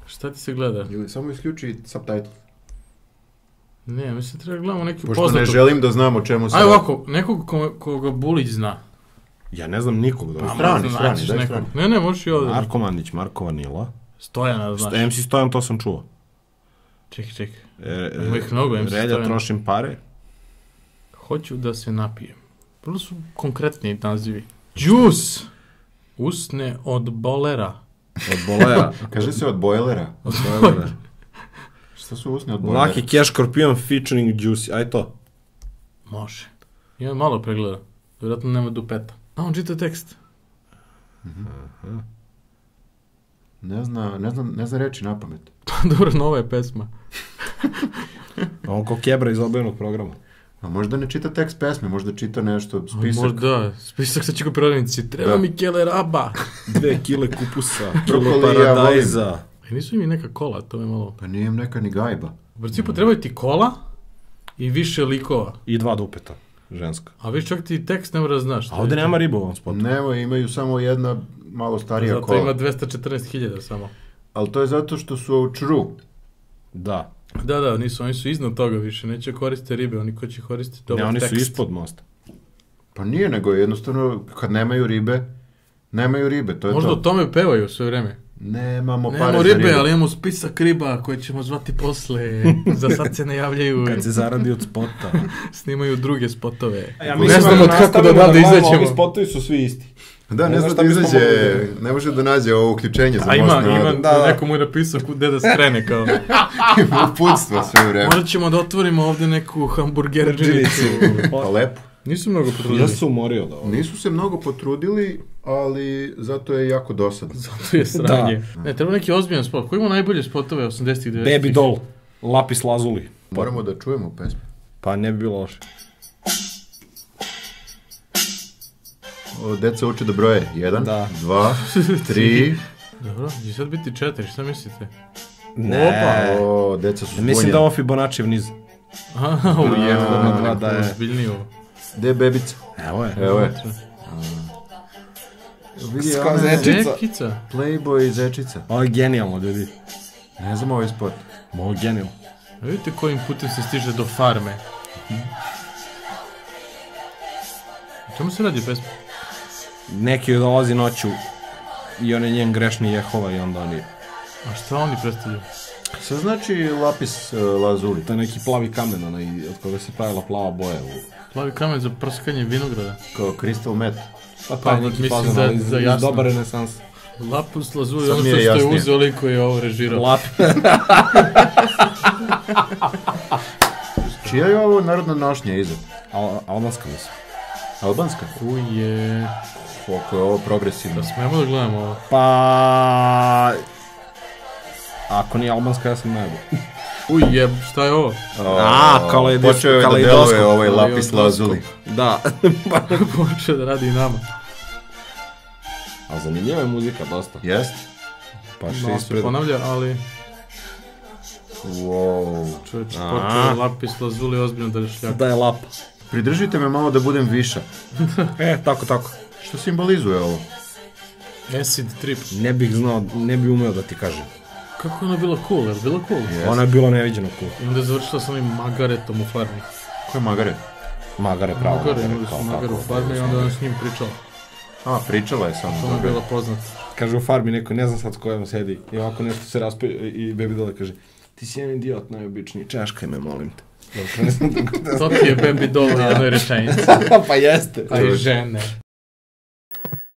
Šta ti se gleda? Ili samo isključi subtitle. Ne, mislim treba gledamo neki pošto poznatog. ne želim da znam o čemu se... Aj ovako, nekog koga Bulić zna. Ja ne znam nikog da... Strani, Naćiš daj nekog. strani. Ne, možeš i ovdje. Marko Mandić, Marko Vanila. Stojana, znaš. MC Stojan, to sam čuo. Čekaj. Ima ih mnogo, MC Relja, Stojana. trošim pare. Hoću da se napijem. Prvo su konkretni nazivi. Džus! Usne od bolera. Od bolera. Kaže se od bojlera. Od bojlera. Šta su usne od bojlera? Lucky Cash Scorpion featuring Juicy. Aj to. Može. Imam malo pregleda. Vjerojatno nema dupeta. A on čita tekst. Ne zna reći na pamet. Pa dobro, nova je pesma. On ko Kebra iz odbojenog programa. A možda ne čita tekst pesme, možda čita nešto, spisak. Možda, spisak sa čiko prodavnici. Treba mi kele raba. 2 kile kupusa, Brokoli kilo ja paradajza. Nisu im i neka kola, to je malo... Pa nije im neka ni gajba. U principu trebaju ti kola i više likova. I 2 dupeta, ženska. A viš čak ti tekst ne mora da znaš. A ovdje nema riba u ovom spotu. Nema, imaju samo jedna malo starija zato kola. ima 214.000 samo. Ali to je zato što su true. Da. Da, oni su iznad toga više, neće koriste ribe, oni ko će koristiti dobar Ne, oni tekst. su ispod mosta. Pa nije, nego jednostavno kad nemaju ribe, to je Možda to. o tome pevaju sve vreme. Nemamo pare Nemamo za ribe, ribe. ali imamo spisak riba koje ćemo zvati posle. Za sad se ne javljaju. Kad se zaradi od spota. Snimaju druge spotove. Ja ne znamo kako da odavde izađemo. Ovi spotovi su svi isti. Da, ne Ne zna znaš da šta bismo izađe, mogli da- ne može da nađe ovo uključenje za A most ima, naroda. Da. neko mu je napisao gde da skrene kao. Ima uputstva sve vreme. Možda ćemo da otvorimo ovdje neku hamburgerđinicu. Pa lepo. Nisu mnogo potrudili. Ja sam umorio da ovo. Nisu se mnogo potrudili, ali zato je jako dosadno. Zato je sranje. Ne, treba neki ozbiljan spot. Ko ima najbolje spotove 80-ih, 90-ih? Baby Doll, Lapis Lazuli. Moramo da čujemo pesmu. Pa ne bi bilo loše. Deca uče da broje. 1, Da. 2, 3. Dobro, će sad biti 4, šta mislite? Ne. O, deca su zbunjena. Mislim da ovo Fibonaccijev niz. Aha, ovo je da je. ozbiljnije ovo. Gde je bebica? Evo je. Evo je. Vidi, Ska ona je zečica. Zekica. Playboy zečica. Ovo je genijalno, ljudi. Ne znam ovaj spot. Ovo je genijalno. A vidite kojim putem se stiže do farme. O čemu se radi pesma? Neki joj dolazi noću i on je njen grešni Jehova i onda oni... A šta oni predstavljaju? Šta znači lapis lazuli? To je neki plavi kamen, onaj, od koga se pravila plava boja. Plavi kamen za prskanje vinograda. Kao crystal met. Pa, mislim da iz jasno. doba renesansa. Lapus lazuli, Sad ono mi što je ste jasnije. uzeli koji je ovo režirao. Čija je ovo narodna nošnja iza? Albanska mislim. Albanska? Uje, Koliko je ovo progresivno. da smemo da gledamo ovo. Pa... Ako nije albanska, ja sam najbolj. Uje, šta je ovo? Počeo je da kaleidoskop. deluje ovaj lapis Kaleidoskop. lazuli. Da. Počeo da radi i nama. A zanimljiva je muzika, dosta. Jest? Pa što Malo se ispred... ponavlja, ali Wow. čovječ, počeo je lapis lazuli ozbiljno da šljaka. Da je lap. Pridržite me malo da budem viša. Tako. Što simbolizuje ovo? Acid trip. Ne bih znao, ne bih umeo da ti kažem. Kako je ona bila cool, je li bila cool? Jest. Ona je bila neviđeno cool. I onda je završila sa onim magaretom u farmi. Ko je Magare? Magare, pravo. Magare, imali su magaru u farmi i onda ona s njim pričala. A, pričala je samo. To mi je bila poznata. Kaže u farmi neko, ne znam sad s kojom sedi. I ovako nešto se raspe i Baby Doll kaže ti si jedan idiot najobičniji, češkaj me, molim te. To ti je Baby Doll u jednoj rečenici. Pa jeste. A i žene.